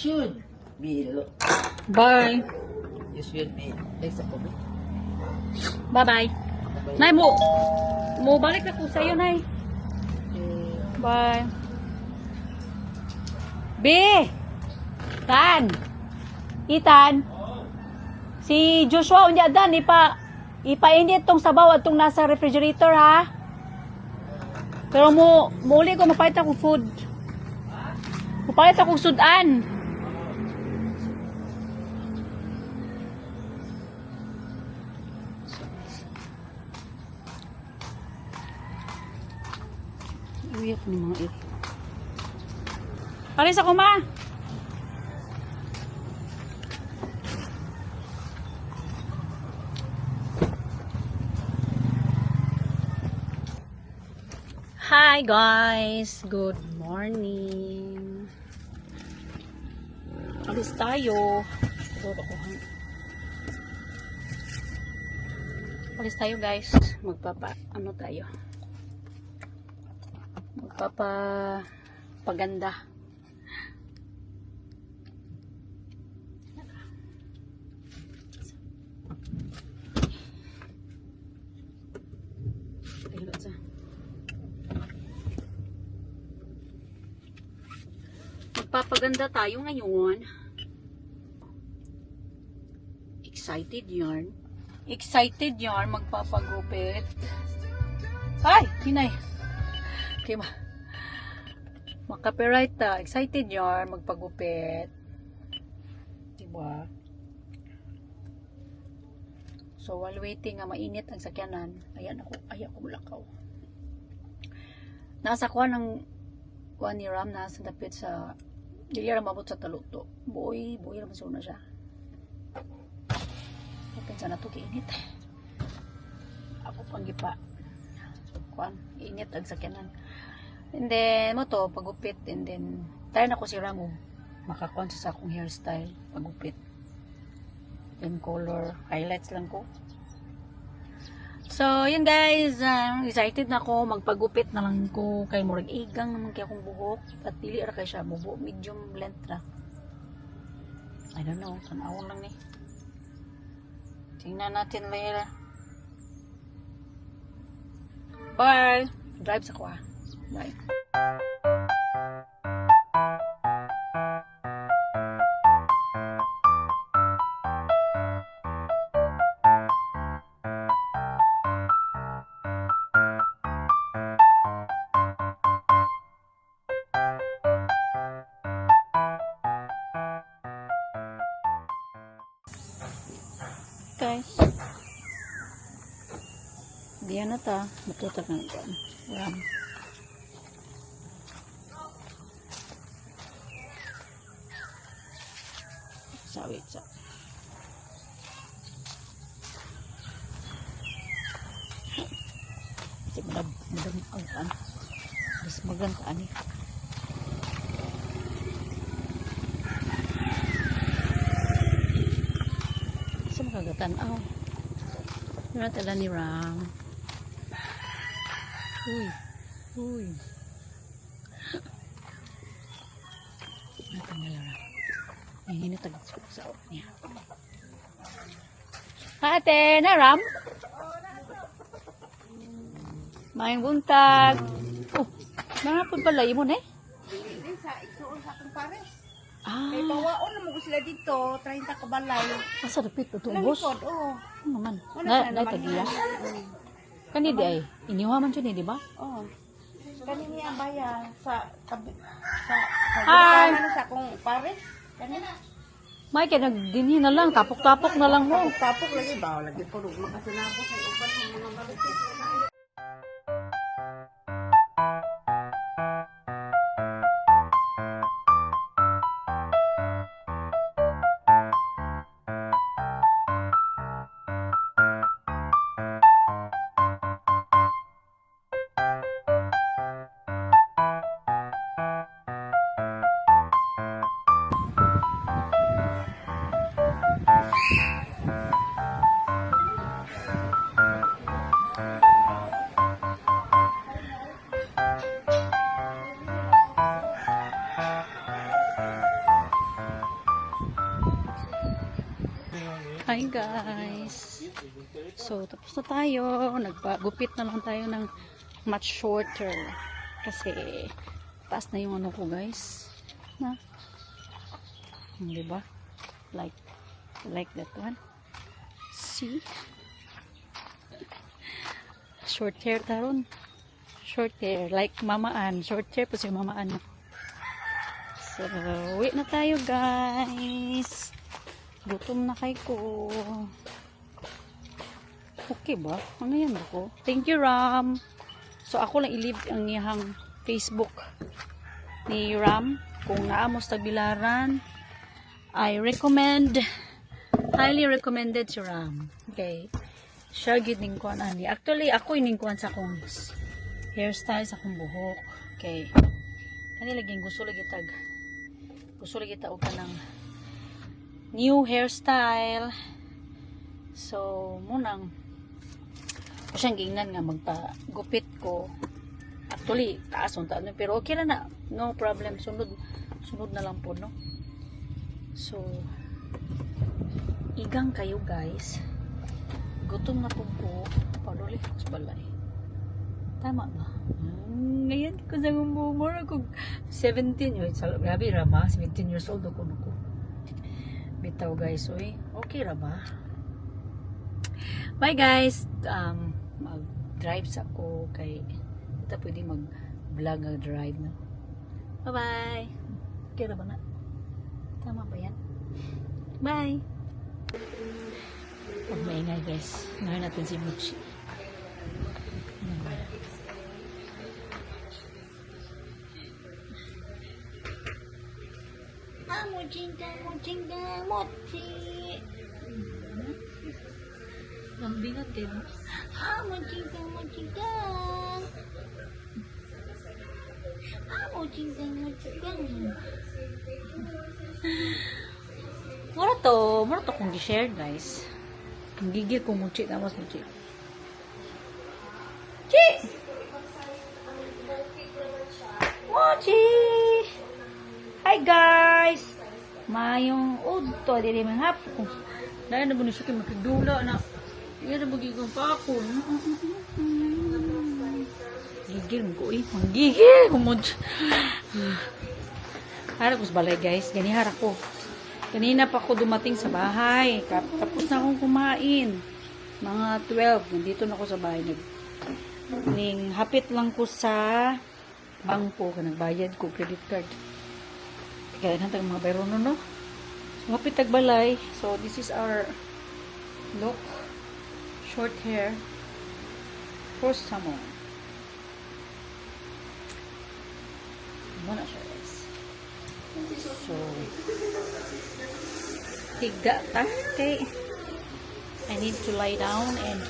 should be. Bye. You should be. Thanks ako. Bye-bye. Nay, mo balik na ko sa'yo, Nay. Bye. B! Tan! Itan! Si Joshua, unya dan, ipainit tong sabaw at tong nasa refrigerator, ha? Pero muli ko, mapalit akong food. Mapalit akong sudan. Iwiyak ni mga ito. Paris ako, ma. Hi guys, good morning. Alis tayo. Alis tayo guys. Magpapaganda. Magpapaganda tayo ngayon. Excited yarn magpapagupit. Ay, hinay. Okay ba? Makapiright ta. Excited yarn magpagupit. Diba? So while waiting nga mainit ang sakyanan, ayan ako mulakaw. Nasa kuha ng kuha ni Ram, nasa dapit sa dili ra mabot sa taluto. Boy ra masuna siya. Pensa na to kainit. Ako pang gipa. Kuan, init ang sakyanan. And then mo to pagupit, and then tayo na ko si Ram makakuan sa akong hairstyle pagupit. Then color highlights lang ko. So, yun guys, excited na ako, magpagupit na lang ko, kay murag igang naman kaya akong buhok, at dili ra kay siya, medium length na. I don't know, tanawon lang ni. Tingnan natin later. Bye! Drive sa kwa. Bye. Guys, diyan na ta, matutak na ito. Ram. Wait sa. Kasi madam ang kaan. Mas magang kaan eh. Kagatan yun tala ni Ram. Uy natin nila Ram ay hinatagit sa off niya. Ate na Ram maing buntag. Narapod pala yun eh sa akong pares. May pawaon na mo sila dito, 30 kabalay. Asa dapit ito, boss? Oo. Ano naman? Na tagiya? Kani di ay? Iniwa man siya di ba? Oo. Kanini ang bayan sa Hi! sa akong pares. Kanina. May kaya nagdinhi na lang, tapok-tapok na lang mo. Tapok lagi ba? Lagi po rin makasinabot sa upan ng mga balikin. Hi guys. So tapos na tayo. Nagpagupit na lang tayo ng much shorter. Kasi taas na yung ano ko guys. Na. Diba? Like that one. See? Short hair taron. Short hair. Like mamaan. Short hair po si mamaan. So, uwi na tayo guys. Gutom na kay ko. Okay ba? Ano yan ako? Thank you, Ram. So, ako lang i-leave ang niyang Facebook ni Ram. Kung naamos Tagbilaran, I recommend, highly recommended si Ram. Okay. Siya gining kuan ani. Actually, ako ining kuan sa akong hairstyle sa akong buhok. Okay. Kani laging gusto lagi og kanang new hairstyle. So, munang ko siyang gingnan nga magpagupit ko. Actually, taas unta no, pero okay na. No problem. Sunod na lang po, no? So, igang kayo guys. Gutom na po ko. Paduli ko sa balay. Tama ba? Ngayon ko sa mumura ko 17 years old. Grabe rama, 17 years old ako nuko. Bitaw guys, oy. Okay ra ba? Bye guys. Mag-drive sa ko kay ita pwede mag-vlog nga drive na. Bye-bye. Okay ra ba na? Tama ba yan? Bye. Pag maingay guys. Ngayon natin si Muchi. Mochi. Ang bingat din. Mochi. Mura to kung gi-share guys. Ang gigil kong Mochi. Tamos Mochi. Mochi! Hi guys! Mayong udto, dili man hapon. Dahil na bunusok yung makidula na. Yan na magiging pa ako. Gigil mo ko eh. Manggigil ko mo. Harap ko sa balay guys. Gani harap ko. Kanina pa ako dumating sa bahay. Tapos na akong kumain. Mga 12. Nandito na ako sa bahay. Hapit lang ko sa bangko. Nagbayad ko credit card. Kaya hantang mga bayro no. So, hapit tagbalay. So, this is our look. Short hair. For summer. Muna siya guys. So, tigda ta. Okay. I need to lie down and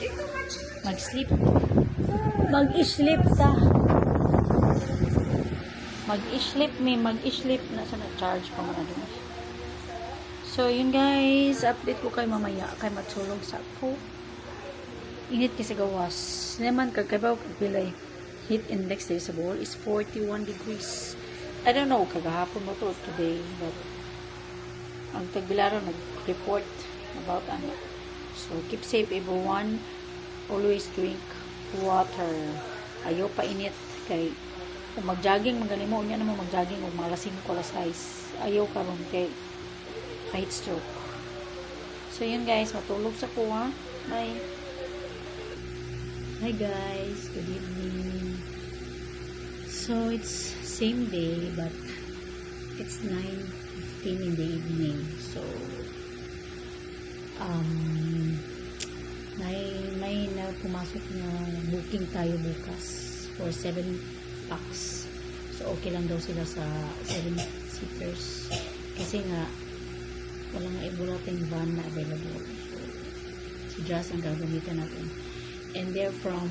mag-sleep. Mag-sleep ta. Mag-sleep na sa na-charge pa mga doon. So, yun guys, update ko kay mamaya, kay matulog sa ako. Init kasi gawas. Naman, kagkabaw, kagpilay. Heat index day sa bowl is 41 degrees. I don't know, kagahapon mo to today, but ang Tagbilaran nag-report about ano. So, keep safe everyone. Always drink water. Ayaw pa init kay kung mag-jogging, magaling mo, niya naman mag-jogging o mga lasing ko alas 6. Ayaw ka ron kay heat stroke. So, yun guys, matulog sa kuha. Bye. Hi guys, good evening. So, it's same day, but it's 9:15 in the evening. So, may na pumasok na booking tayo bukas for 7 packs. So, okay lang daw sila sa 7-seaters. Kasi nga, wala nga ibulating van na available. So, si Jazz ang gagamitan natin. And they're from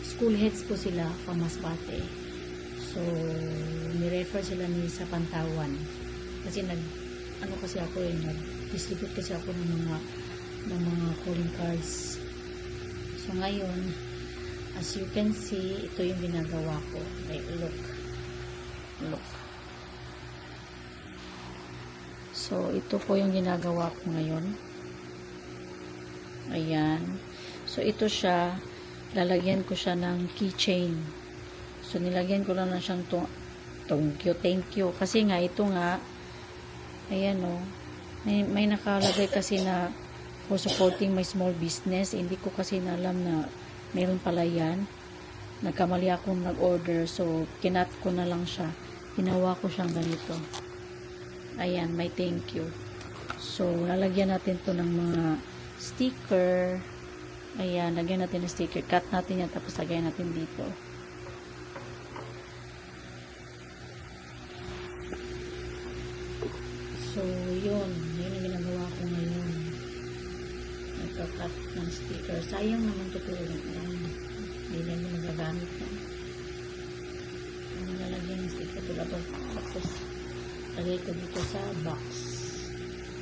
school heads po sila from Masbate. So, nirefer sila ni sa Pantawan. Kasi nag-distribute kasi ako ng mga calling cards. So, ngayon, as you can see, ito yung ginagawa ko. Okay, look. So, ito po yung ginagawa ko ngayon. Ayan. So, ito siya. Lalagyan ko siya ng keychain. So, nilagyan ko lang siyang thank you. Kasi nga, ito nga, ayan o. May nakalagay kasi na for supporting my small business. Hindi ko kasi alam na meron pala yan. Nagkamali akong nag-order. So, kinat ko na lang siya. Ginawa ko siyang ganito. Ayan, may thank you. So, lalagyan natin to ng mga sticker. Ayan, lagyan natin ng sticker. Cut natin yan, tapos lagyan natin dito. So, yun. Yun ang ginagawa ko ngayon. Nagka-cut ng sticker. Sayang naman tutulong. Ayan. Hindi na yung magagamit na. Lalagyan ng sticker. Tapos, lagay ko dito sa box.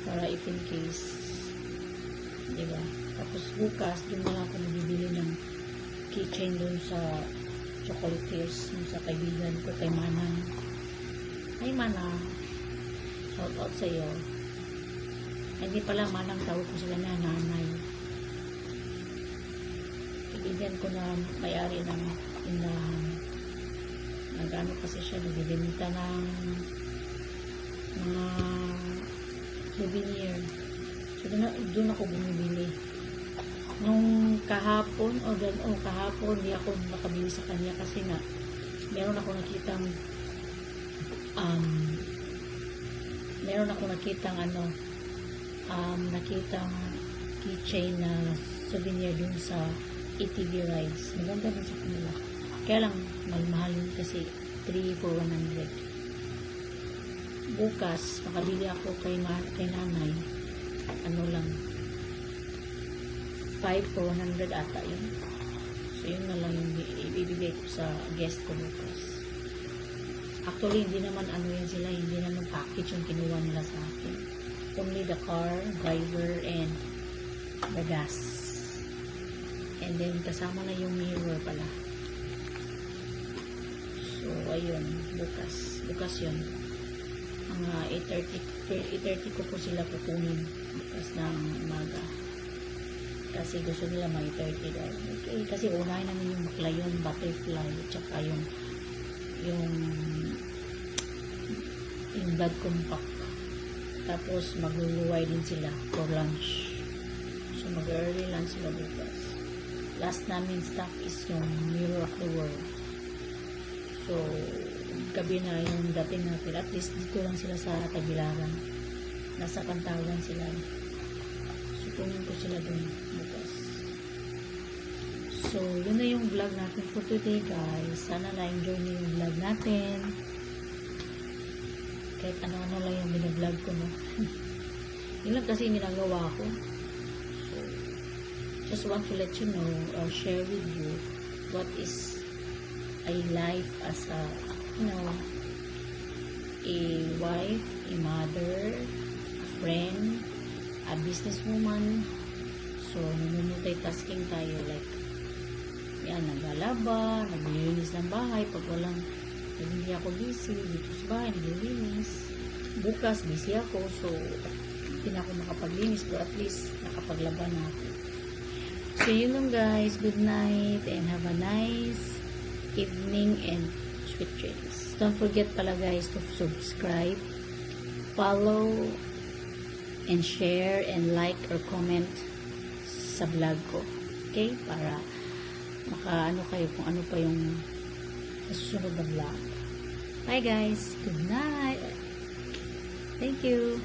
Para if in case. Diba? Tapos bukas, doon na lang ako nabibili ng keychain doon sa chocolatiers, sa kaibigan ko, kay Manang. Hi Manang, shout out sa iyo. Hindi pala Manang, tawag ko sila na nanay. Kaibigan ko na may-ari ng tindahan. Nagano kasi siya, nagbibenta ng mga souvenir. So, doon ako bumibili. Nung kahapon, kahapon, hindi ako nakabili sa kanya kasi nga, meron ako nakitang nakitang keychain na souvenir dun sa ATV rides. Maganda din sa kanila. Kaya lang, mahal yun kasi 3 for 100. Bukas, makabili ako kay nanay. Ano lang, 5 for 100 ata yun. So, yun na lang yung ibibigay ko sa guest ko bukas. Actually, hindi naman yun sila, hindi naman package yung kinuha nila sa akin. Only the car, driver, and the gas. And then, kasama na yung mirror pala. So, ayun, bukas yun. Mga 8:30 ko po sila kukunin bukas ng umaga. Kasi gusto nila may 30 daw. Okay, kasi unahin namin yung maklayon, butterfly, tsaka yung blood compact. Tapos magluluway din sila for lunch. So mag-early lunch sila bukas. Last namin stop is yung Mirror of the World. So gabi na yung dating natin. At least dito lang sila sa Tagbilaran. Nasa Pantawan sila. So punin ko sila dun bukas. So yun na yung vlog natin for today guys. Sana na-enjoy niyo yung vlog natin. Kahit ano-ano lang yung binablog ko, no? Yun lang kasi yung ginagawa ko. So, just want to let you know or share with you what is a life as a, a wife, a mother, a friend, a businesswoman. So, multitasking tayo. Like, yan, naglalaba, naglilinis ng bahay, pag hindi ako busy, dito sa bahay, naglilinis. Bukas, busy ako, so, hindi na ako makapaglinis, pero at least, nakapaglaba na ako. So, yun lang guys, good night, and have a nice evening, and sweet dreams. Don't forget pala guys, to subscribe, follow, and share, and like, or comment sa vlog ko. Okay? Para makaano kayo kung ano pa yung susunod na vlog. Bye guys. Good night. Thank you.